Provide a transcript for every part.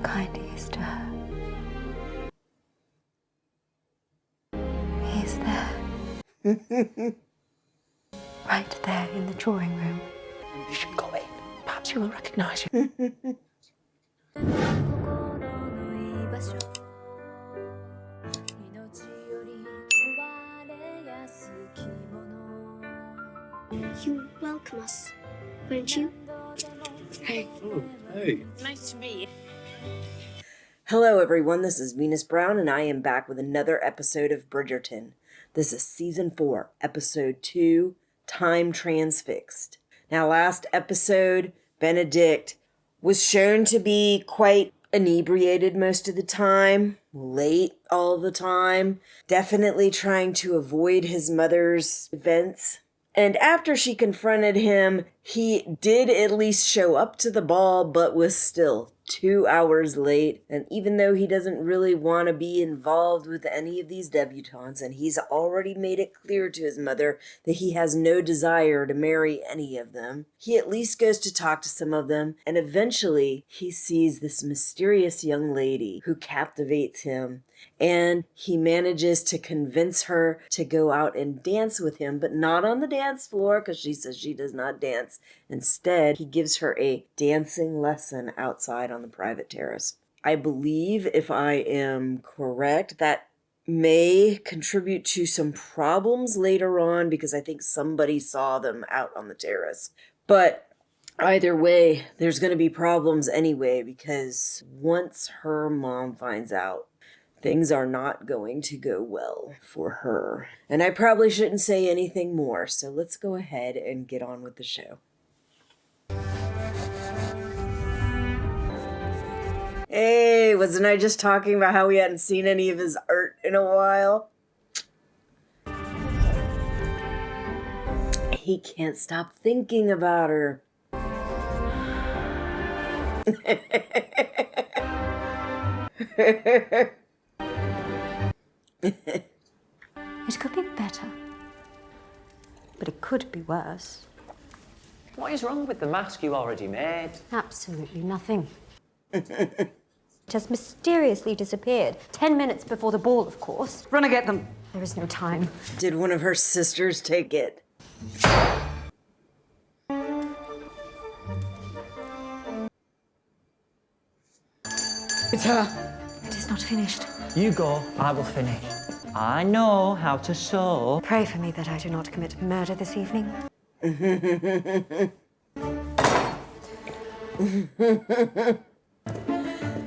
how kind he is to her. He is there. Right there in the drawing room. You should go in. Perhaps he will recognise you. You welcome us, won't you? Hey. Oh, hey. Nice to meet you. Hello everyone, this is Venus Brown and I am back with another episode of Bridgerton. This is Season 4, Episode 2, Time Transfixed. Now last episode, Benedict was shown to be quite inebriated most of the time, late all the time, definitely trying to avoid his mother's events. And after she confronted him, he did at least show up to the ball, but was still 2 hours late. And even though he doesn't really want to be involved with any of these debutantes, and he's already made it clear to his mother that he has no desire to marry any of them, he at least goes to talk to some of them. And eventually he sees this mysterious young lady who captivates him. And he manages to convince her to go out and dance with him, but not on the dance floor because she says she does not dance. Instead, he gives her a dancing lesson outside on the private terrace. I believe, if I am correct, that may contribute to some problems later on because I think somebody saw them out on the terrace. But either way, there's going to be problems anyway because once her mom finds out, things are not going to go well for her. And I probably shouldn't say anything more, so let's go ahead and get on with the show. Hey, wasn't I just talking about how we hadn't seen any of his art in a while? He can't stop thinking about her. It could be better, but it could be worse. What is wrong with the mask you already made? Absolutely nothing. It has mysteriously disappeared. 10 minutes before the ball, of course. Run and get them. There is no time. Did one of her sisters take it? It's her. It is not finished. You go, I will finish. I know how to sew. Pray for me that I do not commit murder this evening.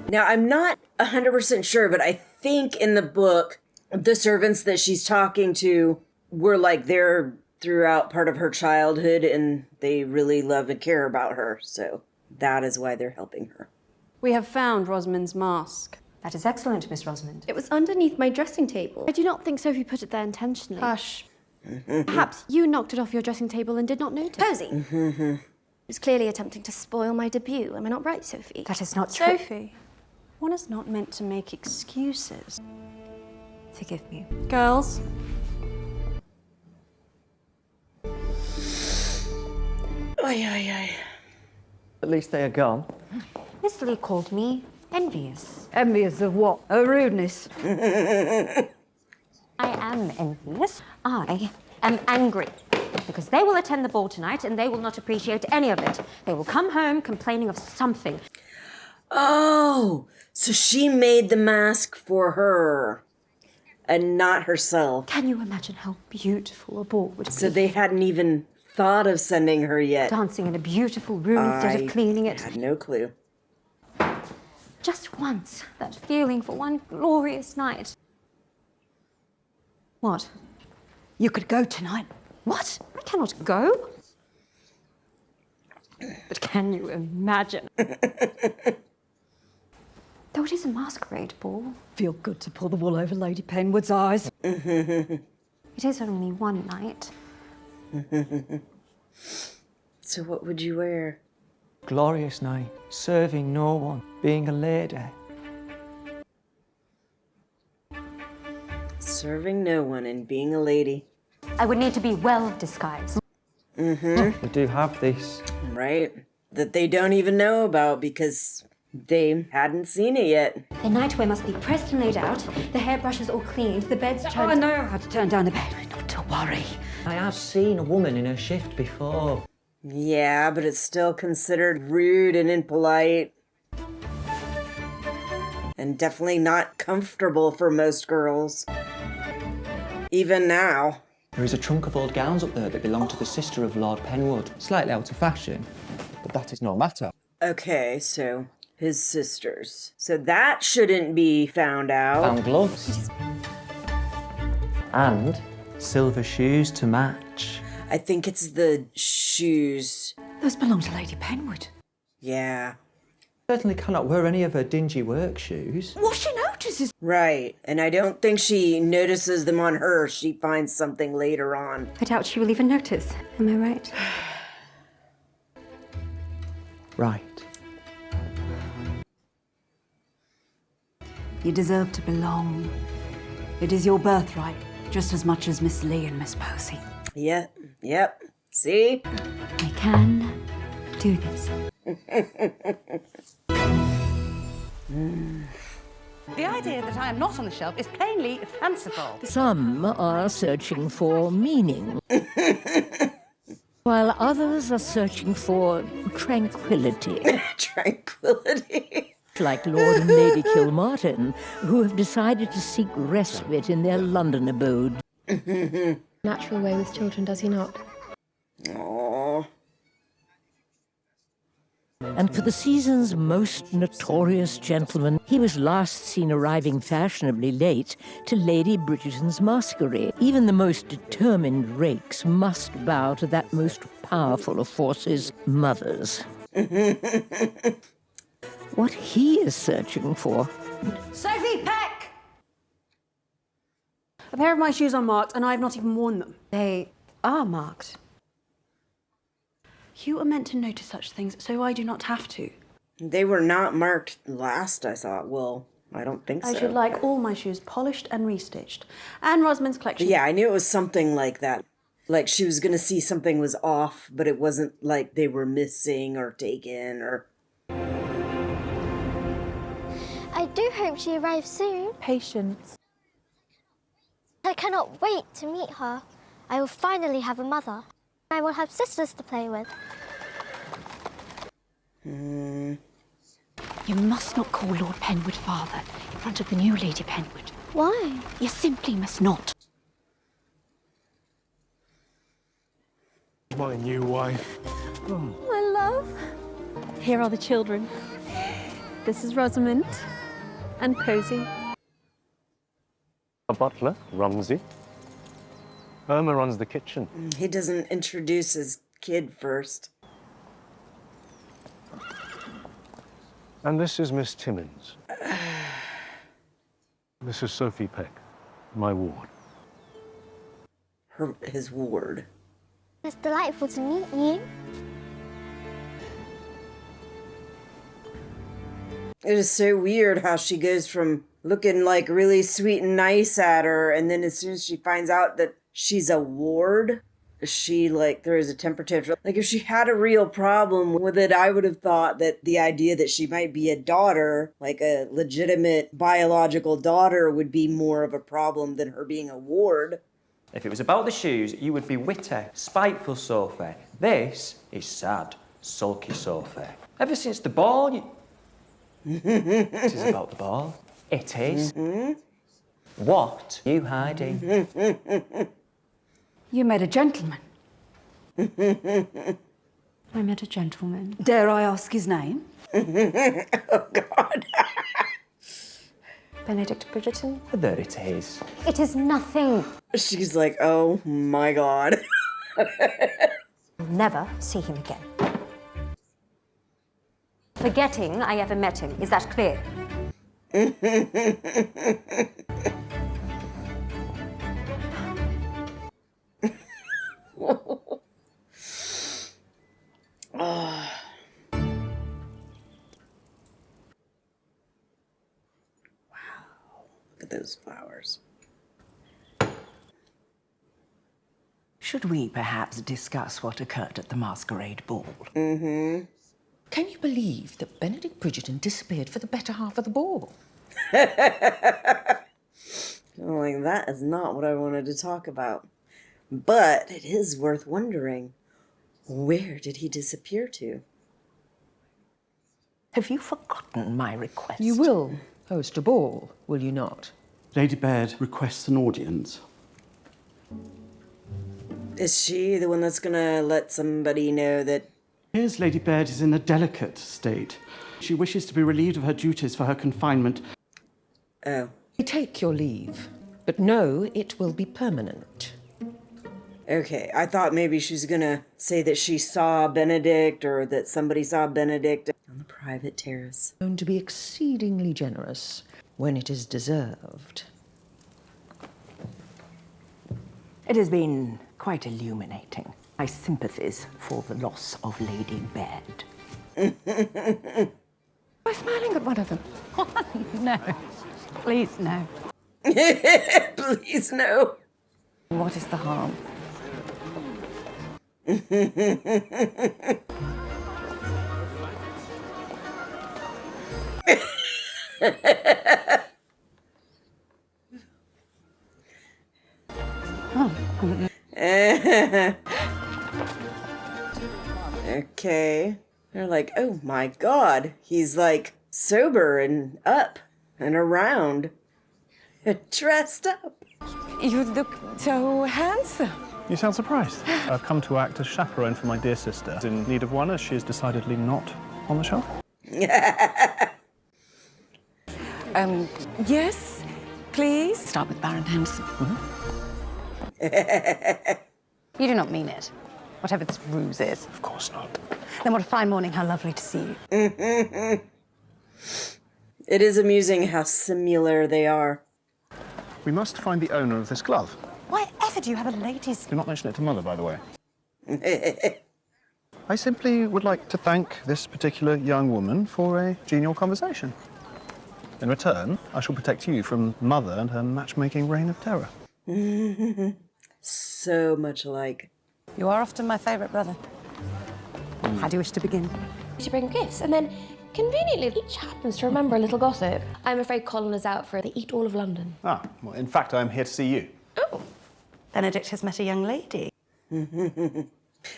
Now, I'm not 100% sure, but I think in the book, the servants that she's talking to were like there throughout part of her childhood, and they really love and care about her. So that is why they're helping her. We have found Rosamond's mask. That is excellent, Miss Rosamond. It was underneath my dressing table. I do not think Sophie put it there intentionally. Hush. Perhaps you knocked it off your dressing table and did not notice. Posy. Was clearly attempting to spoil my debut. Am I not right, Sophie? That is not true. Sophie, one is not meant to make excuses. Forgive me. Girls, Ay, ay, ay. At least they are gone. Miss Lee called me envious. envious of what? Her rudeness. I am envious. I am angry. Because they will attend the ball tonight and they will not appreciate any of it. They will come home complaining of something. Oh, so she made the mask for her and not herself. Can you imagine how beautiful a ball would be? So they hadn't even thought of sending her yet. Dancing in a beautiful room instead of cleaning it. I had no clue. Just once, that feeling for one glorious night. What? You could go tonight. What? I cannot go. But can you imagine? Though it is a masquerade ball. Feel good to pull the wool over Lady Penwood's eyes. It is only one night. So what would you wear? Glorious night, serving no one, being a lady. Serving no one and being a lady. I would need to be well disguised. We do have this. Right? That they don't even know about because They hadn't seen it yet. The nightwear must be pressed and laid out, the hairbrushes all cleaned, the beds turned... I know how to turn down the bed. Not to worry. I have seen a woman in her shift before. Yeah, but it's still considered rude and impolite. And definitely not comfortable for most girls. Even now. There is a trunk of old gowns up there that belong to the sister of Lord Penwood. Slightly out of fashion, but that is no matter. Okay, so his sisters. So that shouldn't be found out. Found gloves. And silver shoes to match. I think it's the shoes. Those belong to Lady Penwood. Yeah. Certainly cannot wear any of her dingy work shoes. Well, she notices. Right. And I don't think she notices them on her. She finds something later on. I doubt she will even notice. Am I right? Right. You deserve to belong. It is your birthright, just as much as Miss Lee and Miss Percy. Yep. See? I can do this. The idea that I am not on the shelf is plainly fanciful. Some are searching for meaning, while others are searching for tranquility, Tranquility. like Lord and Lady Kilmartin, who have decided to seek respite in their London abode. Natural way with children, does he not? Aww. And for the season's most notorious gentleman, he was last seen arriving fashionably late to Lady Bridgerton's masquerade. Even the most determined rakes must bow to that most powerful of forces, mothers. What he is searching for... Sophie Peck! A pair of my shoes are marked, and I have not even worn them. They are marked. You are meant to notice such things, so I do not have to. They were not marked last, I thought. Well, I don't think so. I should like all my shoes polished and restitched. And Rosamond's collection. Yeah, I knew it was something like that. Like she was going to see something was off, but it wasn't like they were missing or taken or... I do hope she arrives soon. Patience. I cannot wait to meet her. I will finally have a mother. I will have sisters to play with. You must not call Lord Penwood father in front of the new Lady Penwood. Why? You simply must not. My new wife. My love. Here are the children. This is Rosamond and Posy. A butler, Rumsey. Irma runs the kitchen. He doesn't introduce his kid first. And this is Miss Timmins. This is Sophie Peck, my ward. His ward. It's delightful to meet you. It is so weird how she goes from looking like really sweet and nice at her, and then as soon as she finds out that she's a ward, she like throws a temper tantrum. Like if she had a real problem with it, I would have thought that the idea that she might be a daughter, like a legitimate biological daughter, would be more of a problem than her being a ward. If it was about the shoes, you would be witty, spiteful, Sophie. This is sad, sulky Sophie. Ever since the ball, you... This is about the ball. It is. What are you hiding? You met a gentleman. I met a gentleman. Dare I ask his name? Oh, God. Benedict Bridgerton. There it is. It is nothing. She's like, oh my God. I'll never see him again. Forgetting I ever met him. Is that clear? Look at those flowers. Should we perhaps discuss what occurred at the masquerade ball? Can you believe that Benedict Bridgerton disappeared for the better half of the ball? Like, that is not what I wanted to talk about. But it is worth wondering, where did he disappear to? Have you forgotten my request? You will host a ball, will you not? Lady Baird requests an audience. Is she the one that's gonna let somebody know that... Here's Lady Baird is in a delicate state. She wishes to be relieved of her duties for her confinement. Oh. Take your leave, but know it will be permanent. Okay, I thought maybe she was gonna say that she saw Benedict or that somebody saw Benedict on the private terrace. Known to be exceedingly generous when it is deserved. It has been quite illuminating. My sympathies for the loss of Lady Baird. Am I smiling at one of them? No. Please, no. Please, no. What is the harm? Okay. They're like, oh my God, he's like sober and up and around, dressed up. You look so handsome. You sound surprised. I've come to act as chaperone for my dear sister, in need of one as she is decidedly not on the shelf. Yes, please. Start with Baron Henderson. You do not mean it, whatever this ruse is. Of course not. Then what a fine morning. How lovely to see you. It is amusing how similar they are. We must find the owner of this glove. Why ever do you have a lady's... Do not mention it to Mother, by the way. I simply would like to thank this particular young woman for a genial conversation. In return, I shall protect you from Mother and her matchmaking reign of terror. So much alike. You are often my favourite brother. How do you wish to begin? We should bring gifts, and then conveniently each happens to remember a little gossip. I'm afraid Colin is out for the Eat All of London. Ah, well, in fact, I'm here to see you. Oh. Benedict has met a young lady.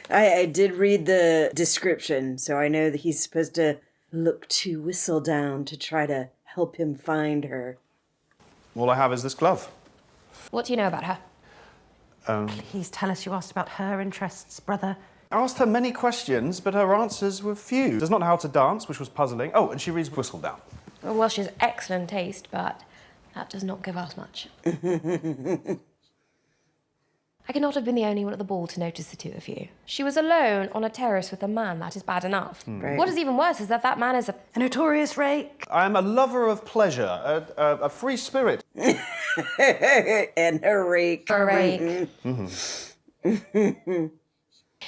I did read the description, so I know that he's supposed to look to Whistledown to try to help him find her. All I have is this glove. What do you know about her? Please tell us you asked about her interests, brother. I asked her many questions, but her answers were few. Does not know how to dance, which was puzzling. Oh, and she reads Whistledown. Well, she has excellent taste, but that does not give us much. I cannot have been the only one at the ball to notice the two of you. She was alone on a terrace with a man. That is bad enough. Right. What is even worse is that that man is A notorious rake. I am a lover of pleasure, a free spirit. And a rake. a rake.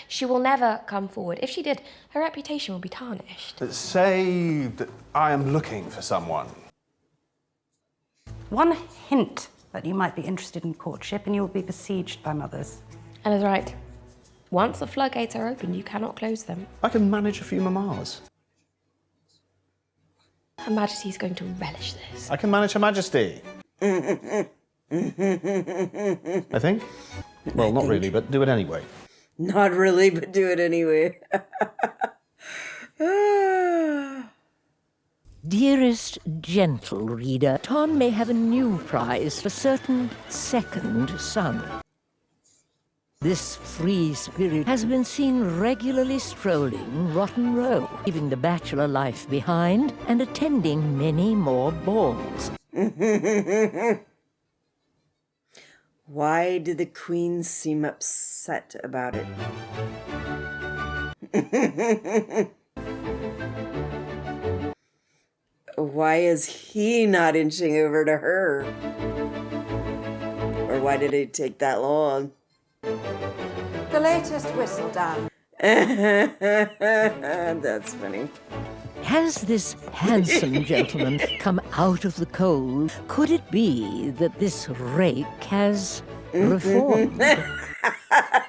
She will never come forward. If she did, her reputation will be tarnished. Say that I am looking for someone. One hint that you might be interested in courtship and you will be besieged by mothers. Ella's right. Once the floodgates are open, you cannot close them. I can manage a few mamas. Her Majesty is going to relish this. I can manage Her Majesty. I think. Well, not really, but do it anyway. Not really, but do it anyway. Dearest gentle reader, Tom may have a new prize for certain second son. This free spirit has been seen regularly strolling Rotten Row, leaving the bachelor life behind and attending many more balls. Why did the Queen seem upset about it? Why is he not inching over to her? Or why did it take that long? The latest Whistledown. That's funny. Has this handsome gentleman come out of the cold? Could it be that this rake has reformed?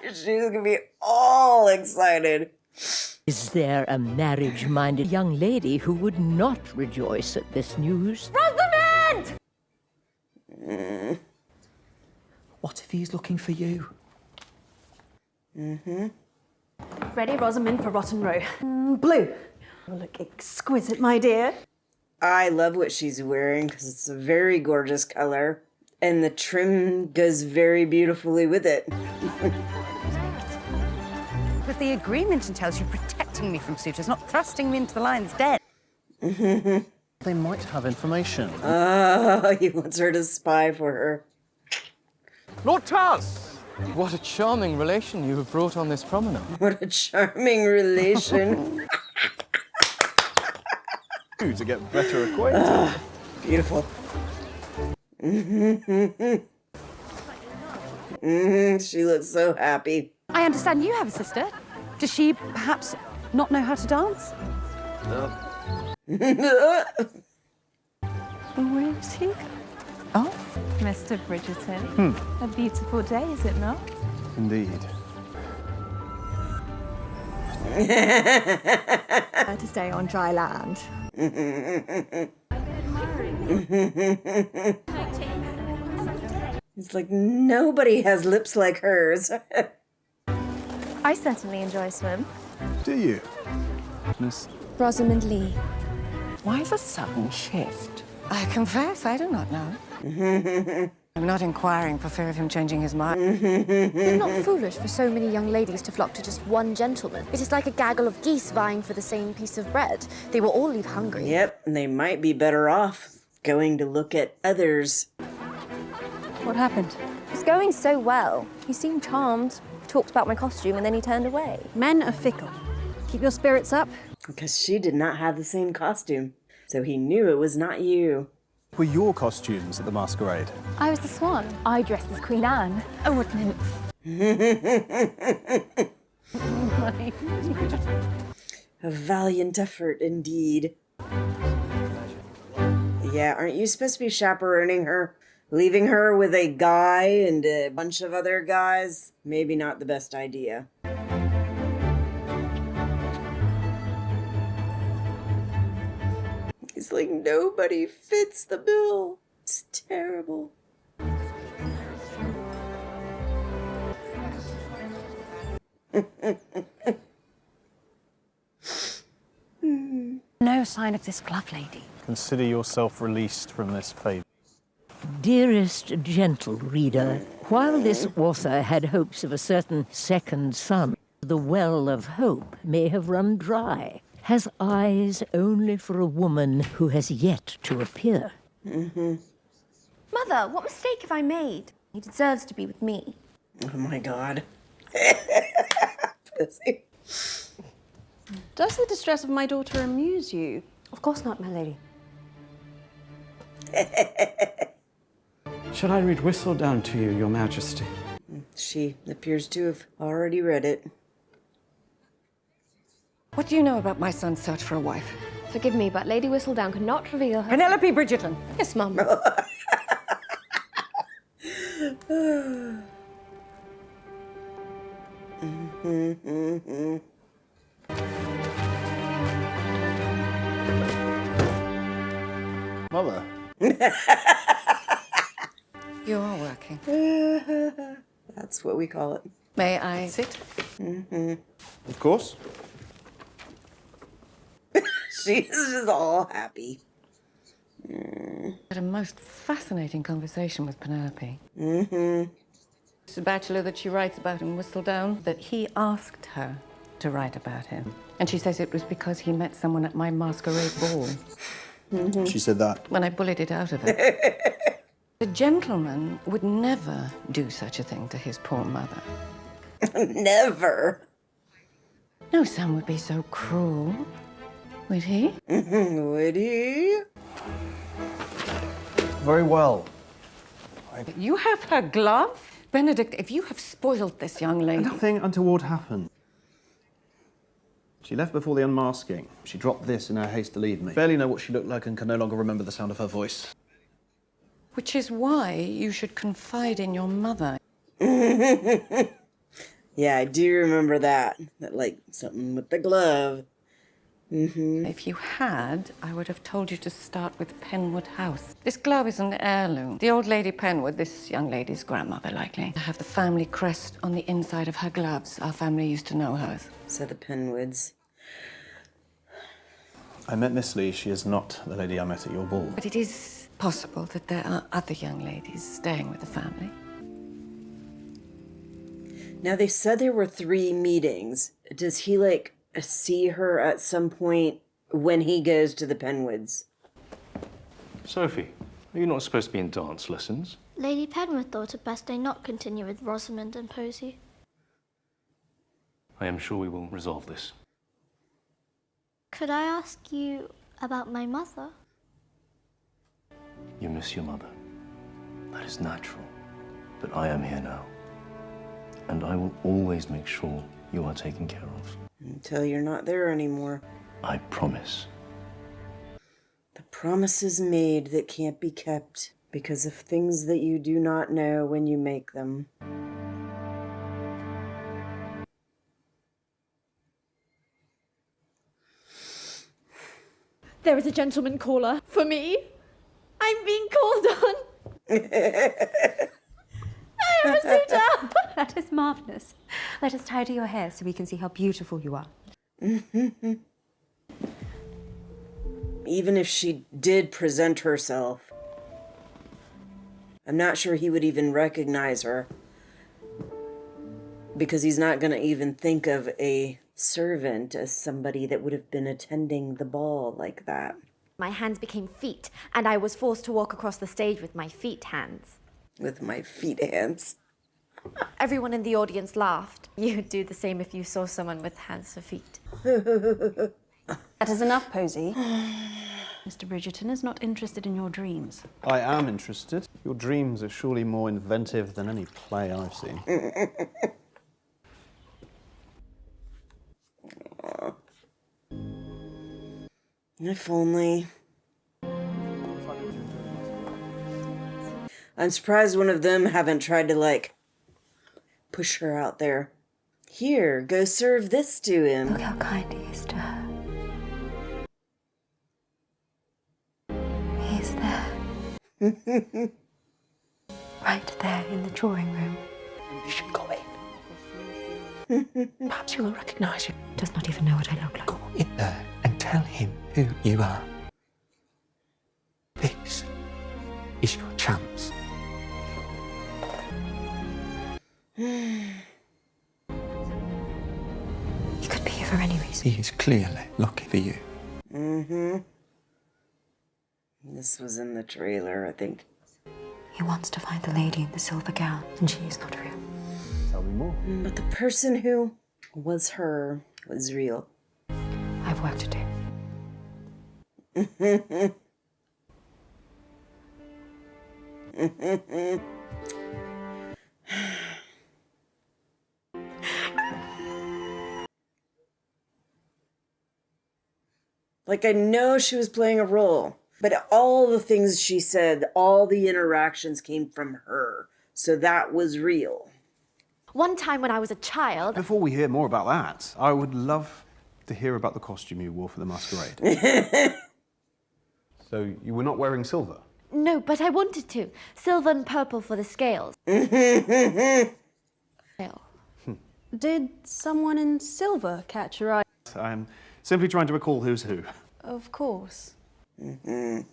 She's gonna be all excited. Is there a marriage-minded young lady who would not rejoice at this news? Rosamond! What if he's looking for you? Ready, Rosamond, for Rotten Row. Blue. You look exquisite, my dear. I love what she's wearing because it's a very gorgeous color. And the trim goes very beautifully with it. But the agreement entails you protecting me from suitors, not thrusting me into the lion's den. They might have information. Oh, he wants her to spy for her. Lord Taz! What a charming relation you have brought on this promenade. What a charming relation. To get better acquainted. Beautiful. She looks so happy. I understand you have a sister. Does she perhaps not know how to dance? Where is he? Oh, Mr. Bridgerton. A beautiful day, is it not? Indeed. To stay on dry land. It's like nobody has lips like hers. I certainly enjoy a swim. Do you, Miss? Rosamond Lee. Why the sudden shift? I confess, I do not know. I'm not inquiring for fear of him changing his mind. It's not foolish for so many young ladies to flock to just one gentleman. It is like a gaggle of geese vying for the same piece of bread. They will all leave hungry. Yep, and they might be better off going to look at others. What happened? It was going so well. He seemed charmed, talked about my costume, and then he turned away. Men are fickle. Keep your spirits up. Because she did not have the same costume. So he knew it was not you. Were your costumes at the masquerade? I was the swan. I dressed as Queen Anne. Oh, what A valiant effort indeed. Yeah, aren't you supposed to be chaperoning her? Leaving her with a guy and a bunch of other guys? Maybe not the best idea. It's like nobody fits the bill. It's terrible. No sign of this glove lady. Consider yourself released from this fate. Dearest gentle reader, while this author had hopes of a certain second son, the well of hope may have run dry. Has eyes only for a woman who has yet to appear. Mother, what mistake have I made? He deserves to be with me. Oh my god. Does the distress of my daughter amuse you? Of course not, my lady. Shall I read Whistledown to you, Your Majesty? She appears to have already read it. What do you know about my son's search for a wife? Forgive me, but Lady Whistledown cannot reveal her... Penelope Bridgerton. Yes, Mum. Mother? You are working. That's what we call it. May I sit? Of course. She's just all happy. Had a most fascinating conversation with Penelope. It's a bachelor that she writes about in Whistledown, that he asked her to write about him. And she says it was because he met someone at my masquerade ball. She said that. When I bullied it out of her. The gentleman would never do such a thing to his poor mother. Never. No son would be so cruel, would he? Would he? Very well. You have her glove? Benedict, if you have spoiled this young lady... Nothing untoward happened. She left before the unmasking. She dropped this in her haste to leave me. Barely know what she looked like and can no longer remember the sound of her voice. Which is why you should confide in your mother. Yeah, I do remember that. That, like, something with the glove. If you had, I would have told you to start with Penwood House. This glove is an heirloom. The old lady Penwood, this young lady's grandmother, likely, to have the family crest on the inside of her gloves. Our family used to know hers. So the Penwoods. I met Miss Lee. She is not the lady I met at your ball. But it is possible that there are other young ladies staying with the family. Now, they said there were 3 meetings. Does he, like, see her at some point when he goes to the Penwoods? Sophie, are you not supposed to be in dance lessons? Lady Penwood thought it best I not continue with Rosamond and Posy. I am sure we will resolve this. Could I ask you about my mother? You miss your mother. That is natural. But I am here now. And I will always make sure you are taken care of. Until you're not there anymore. I promise. The promises made that can't be kept because of things that you do not know when you make them. There is a gentleman caller for me. I'm being called on. I am a suitor. That is marvellous. Let us tidy your hair so we can see how beautiful you are. Even if she did present herself, I'm not sure he would even recognize her. Because he's not going to even think of a servant as somebody that would have been attending the ball like that. My hands became feet, and I was forced to walk across the stage with my feet hands. With my feet hands. Everyone in the audience laughed. You'd do the same if you saw someone with hands for feet. That is enough, Posy. Mr. Bridgerton is not interested in your dreams. I am interested. Your dreams are surely more inventive than any play I've seen. If only. I'm surprised one of them haven't tried to, like, push her out there. Here, go serve this to him. Look how kind he is to her. He's there. Right there in the drawing room. You should go in. Perhaps he will recognise you. Does not even know what I look like. Go in there and tell him who you are. This is your chance. He could be here for any reason. He is clearly looking for you. This was in the trailer, I think. He wants to find the lady in the silver gown, and she is not real. Tell me more. But the person who was her was real. I have work to do. Like, I know she was playing a role, but all the things she said, all the interactions came from her. So that was real. One time when I was a child... Before we hear more about that, I would love to hear about the costume you wore for the masquerade. So you were not wearing silver? No, but I wanted to. Silver and purple for the scales. Did someone in silver catch your eye? I'm simply trying to recall who's who. Of course. And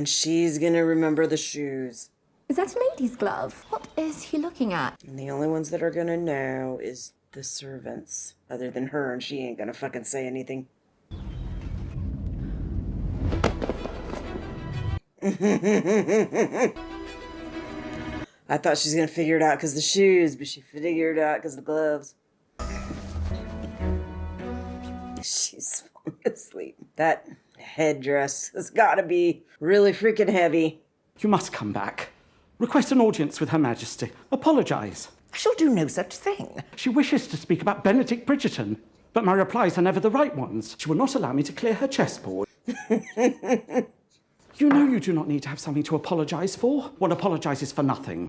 she's gonna remember the shoes. Is that a lady's glove? What is he looking at? And the only ones that are gonna know is the servants. Other than her, and she ain't gonna fucking say anything. I thought she was gonna figure it out because the shoes, but she figured it out because the gloves. She's falling asleep. That headdress has gotta be really freaking heavy. You must come back. Request an audience with Her Majesty. Apologise. I shall do no such thing. She wishes to speak about Benedict Bridgerton, but my replies are never the right ones. She will not allow me to clear her chessboard. You know you do not need to have something to apologise for. One apologises for nothing.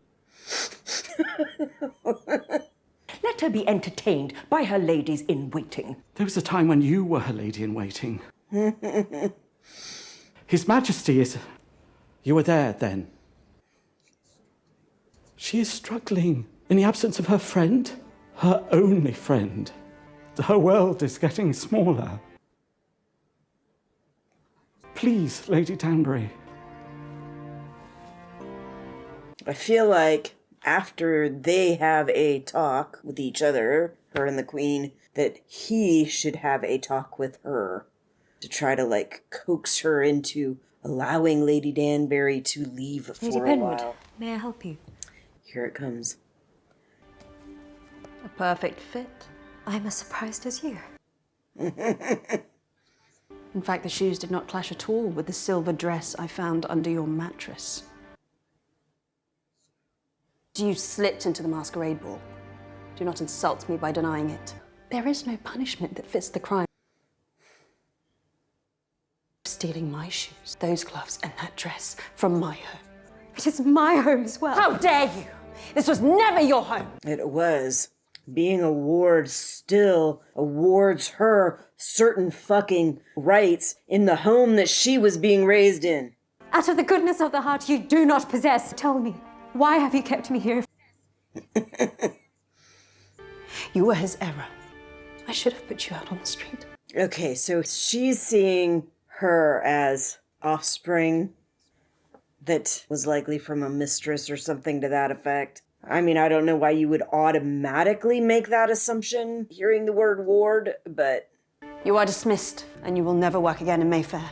Let her be entertained by her ladies in waiting. There was a time when you were her lady in waiting. His Majesty is... You were there then. She is struggling in the absence of her friend, her only friend. Her world is getting smaller. Please, Lady Danbury. I feel like after they have a talk with each other, her and the Queen, that he should have a talk with her to try to, like, coax her into allowing Lady Danbury to leave Lady for a Penwood, while. may I help you? Here it comes. A perfect fit. I'm as surprised as you. In fact, the shoes did not clash at all with the silver dress I found under your mattress. You slipped into the masquerade ball. Do not insult me by denying it. There is no punishment that fits the crime. Stealing my shoes, those gloves, and that dress from my home. It is my home as well. How dare you! This was never your home! It was. Being a ward still awards her certain fucking rights in the home that she was being raised in. Out of the goodness of the heart you do not possess, tell me, why have you kept me here? You were his error. I should have put you out on the street. Okay, so she's seeing her as offspring that was likely from a mistress or something to that effect. I mean, I don't know why you would automatically make that assumption hearing the word ward, but... You are dismissed, and you will never work again in Mayfair.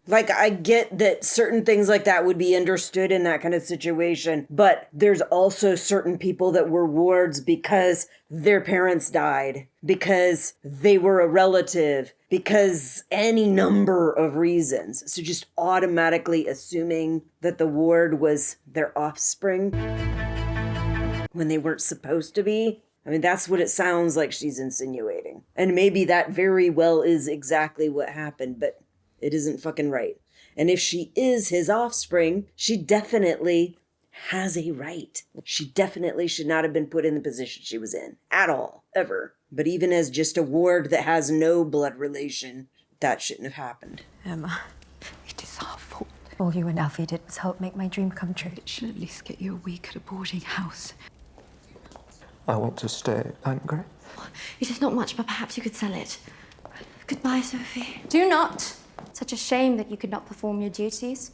Like, I get that certain things like that would be understood in that kind of situation, but there's also certain people that were wards because their parents died, because they were a relative, because any number of reasons. So just automatically assuming that the ward was their offspring when they weren't supposed to be. I mean, that's what it sounds like she's insinuating. And maybe that very well is exactly what happened, but it isn't fucking right. And if she is his offspring, she definitely has a right. She definitely should not have been put in the position she was in. At all. Ever. But even as just a ward that has no blood relation, that shouldn't have happened. Emma, it is our fault. All you and Alfie did was help make my dream come true. It should at least get you a week at a boarding house. I want to stay angry. It is not much, but perhaps you could sell it. Goodbye, Sophie. Do not. Such a shame that you could not perform your duties.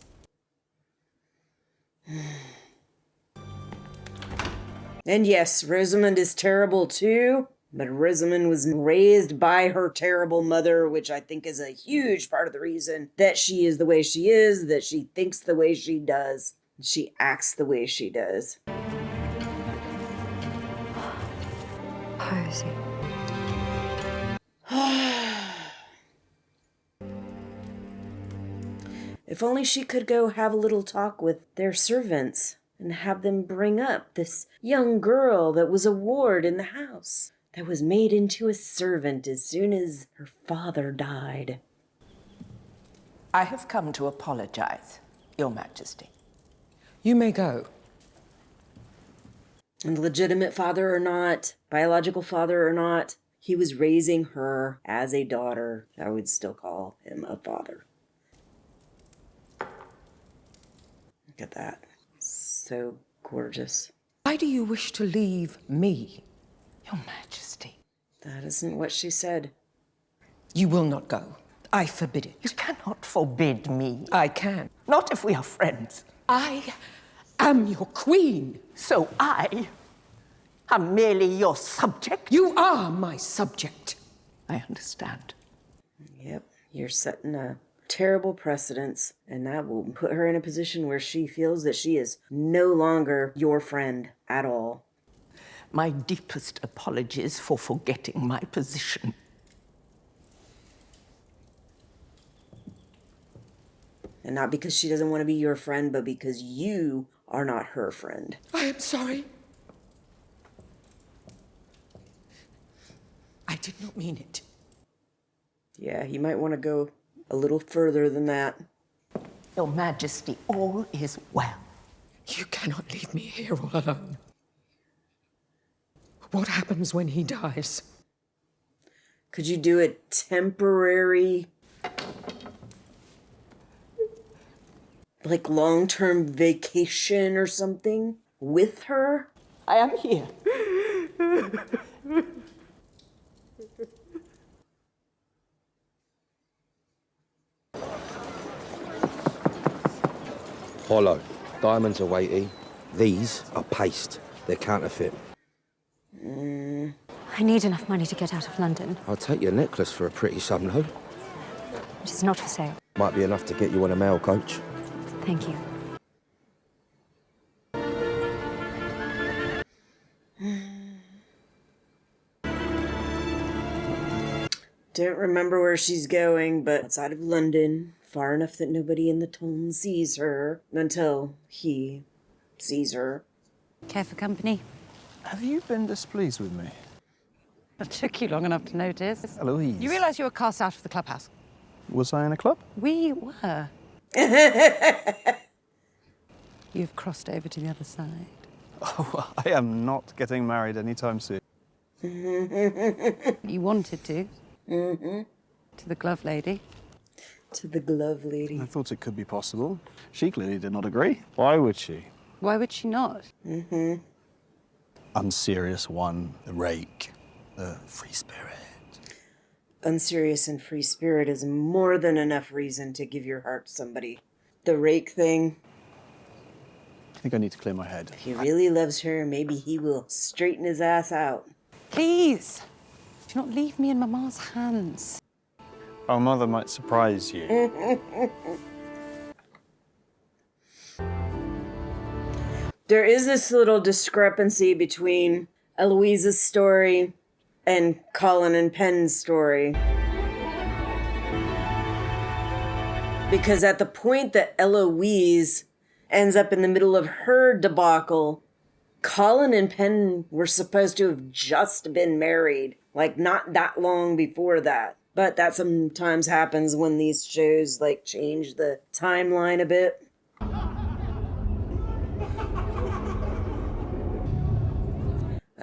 And yes, Rosamund is terrible too, but Rosamund was raised by her terrible mother, which I think is a huge part of the reason that she is the way she is, that she thinks the way she does, she acts the way she does. Posey. If only she could go have a little talk with their servants and have them bring up this young girl that was a ward in the house, that was made into a servant as soon as her father died. I have come to apologize, Your Majesty. You may go. And legitimate father or not, biological father or not, he was raising her as a daughter. I would still call him a father. Look at that. So gorgeous. Why do you wish to leave me? Your Majesty. That isn't what she said. You will not go. I forbid it. You cannot forbid me. I can. Not if we are friends. I am your queen. So I am merely your subject? You are my subject. I understand. Yep, you're setting a terrible precedence, and that will put her in a position where she feels that she is no longer your friend at all. My deepest apologies for forgetting my position. And not because she doesn't want to be your friend, but because you are not her friend. I am sorry. I did not mean it. Yeah, you might want to go a little further than that. Your Majesty, all is well. You cannot leave me here all alone. What happens when he dies? Could you do a temporary, like, long-term vacation or something with her? I am here. Hollow. Diamonds are weighty. These are paste. They're counterfeit. I need enough money to get out of London. I'll take your necklace for a pretty sum, though. It is not for sale. Might be enough to get you on a mail coach. Thank you. Don't remember where she's going, but outside of London, far enough that nobody in the town sees her until he sees her. Care for company? Have you been displeased with me? It took you long enough to notice. Eloise. You realise you were cast out of the clubhouse? Was I in a club? We were. You've crossed over to the other side. Oh, I am not getting married anytime soon. You wanted to. Mm-hmm. To the glove lady. To the glove lady. I thought it could be possible. She clearly did not agree. Why would she? Why would she not? Mm-hmm. Unserious one, the rake, the free spirit. Unserious and free spirit is more than enough reason to give your heart to somebody. The rake thing. I think I need to clear my head. If he really loves her, maybe he will straighten his ass out. Please, do not leave me in Mama's hands. Our mother might surprise you. There is this little discrepancy between Eloise's story and Colin and Penn's story. Because at the point that Eloise ends up in the middle of her debacle, Colin and Penn were supposed to have just been married, like not that long before that. But that sometimes happens when these shows like change the timeline a bit.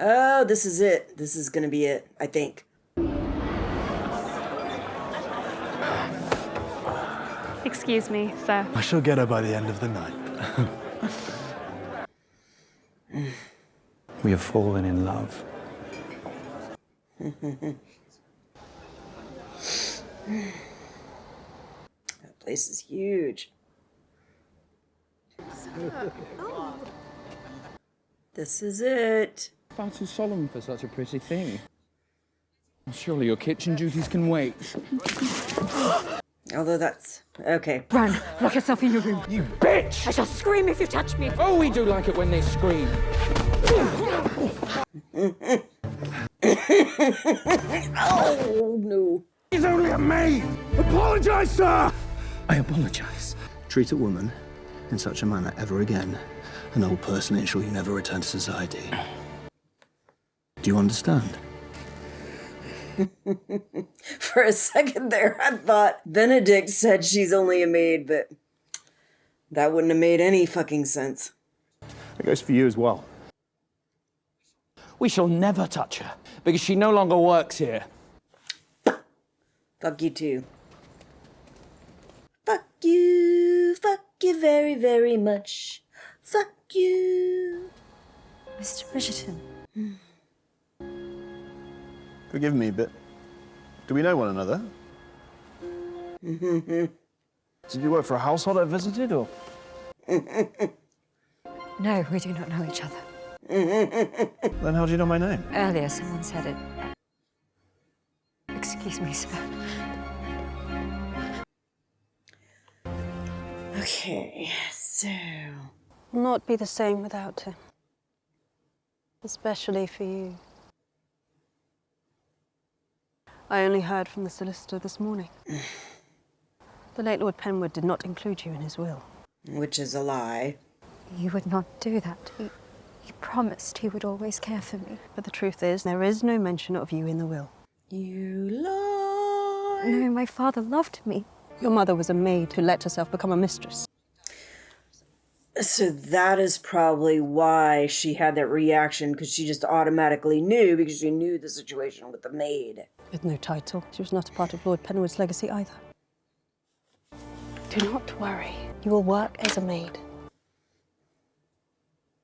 Oh, this is it. This is gonna be it, I think. Excuse me, sir. I shall get her by the end of the night. We have fallen in love. That place is huge. This is it. Far too solemn for such a pretty thing. Surely your kitchen duties can wait. Although that's... okay. Run! Lock yourself in your room. You bitch! I shall scream if you touch me. Oh, we do like it when they scream. Oh, no. He's only a maid! Apologise, sir! I apologise. Treat a woman in such a manner ever again, and I will personally ensure you never return to society. Do you understand? For a second there, I thought Benedict said she's only a maid, but that wouldn't have made any fucking sense. That goes for you as well. We shall never touch her, because she no longer works here. Fuck you too. Fuck you very, very much. Fuck you. Mr. Bridgerton. Forgive me, but do we know one another? Mm-hmm. Did you work for a household I visited, or? No, we do not know each other. Then how do you know my name? Earlier, someone said it. Excuse me, sir. Okay, so... Will not be the same without her. Especially for you. I only heard from the solicitor this morning. The late Lord Penwood did not include you in his will. Which is a lie. You would not do that. He promised he would always care for me. But the truth is, there is no mention of you in the will. You lie. knowing my father loved me. Your mother was a maid who let herself become a mistress. So that is probably why she had that reaction, because she just automatically knew, because she knew the situation with the maid. With no title, she was not a part of Lord Penwood's legacy either. Do not worry. You will work as a maid.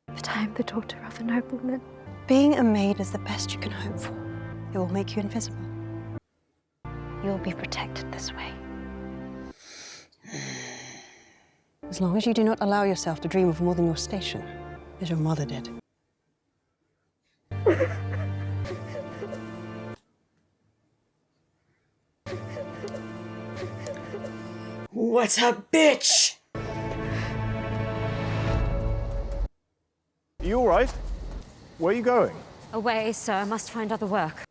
But I am the daughter of a nobleman. Being a maid is the best you can hope for. It will make you invisible. You will be protected this way. As long as you do not allow yourself to dream of more than your station, as your mother did. What a bitch! Are you all right? Where are you going? Away, sir. I must find other work.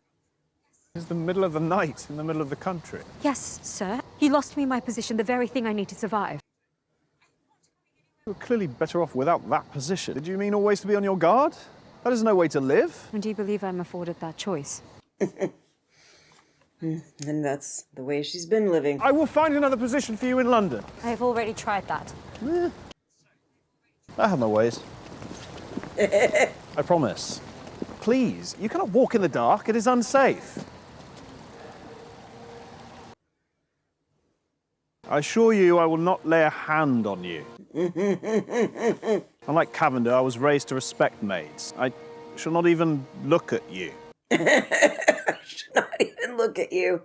It's the middle of the night, in the middle of the country. Yes, sir. He lost me my position, the very thing I need to survive. You were clearly better off without that position. Did you mean always to be on your guard? That is no way to live. And do you believe I'm afforded that choice? And that's the way she's been living. I will find another position for you in London. I have already tried that. I have my ways. I promise. Please, you cannot walk in the dark. It is unsafe. I assure you I will not lay a hand on you. Unlike Cavender, I was raised to respect maids. I shall not even look at you. Should not even look at you.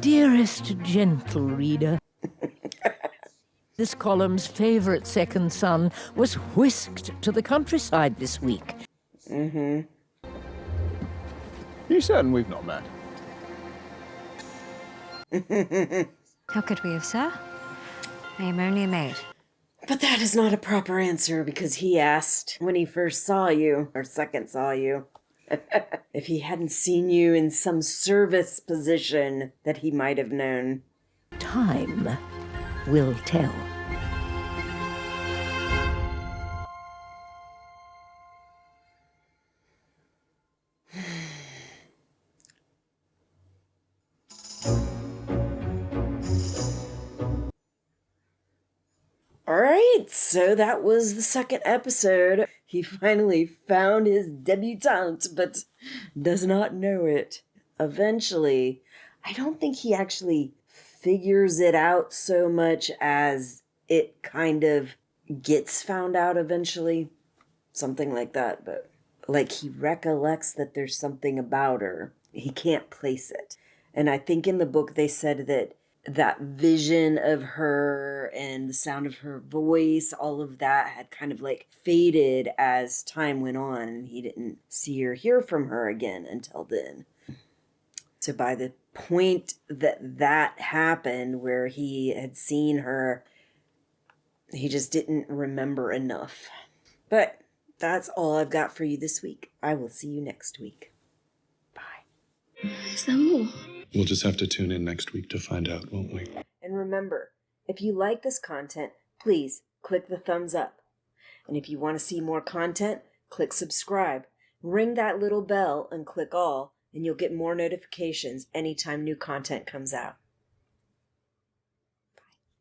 Dearest gentle reader, this column's favourite second son was whisked to the countryside this week. Are you certain we've not met? How could we have, sir? I am only a maid. But that is not a proper answer, because he asked when he first saw you, or second saw you, if he hadn't seen you in some service position that he might have known. Time will tell. All right, so that was the second episode. He finally found his debutante, but does not know it. Eventually, I don't think he actually figures it out so much as it kind of gets found out eventually. Something like that, but like he recollects that there's something about her. He can't place it. And I think in the book they said that that vision of her and the sound of her voice, all of that had kind of like faded as time went on, and he didn't see or hear from her again until then. So by the point that that happened, where he had seen her, he just didn't remember enough. But that's all I've got for you this week. I will see you next week. Bye. Is there more? We'll just have to tune in next week to find out, won't we? And remember, if you like this content, please click the thumbs up. And if you want to see more content, click subscribe. Ring that little bell and click all, and you'll get more notifications anytime new content comes out.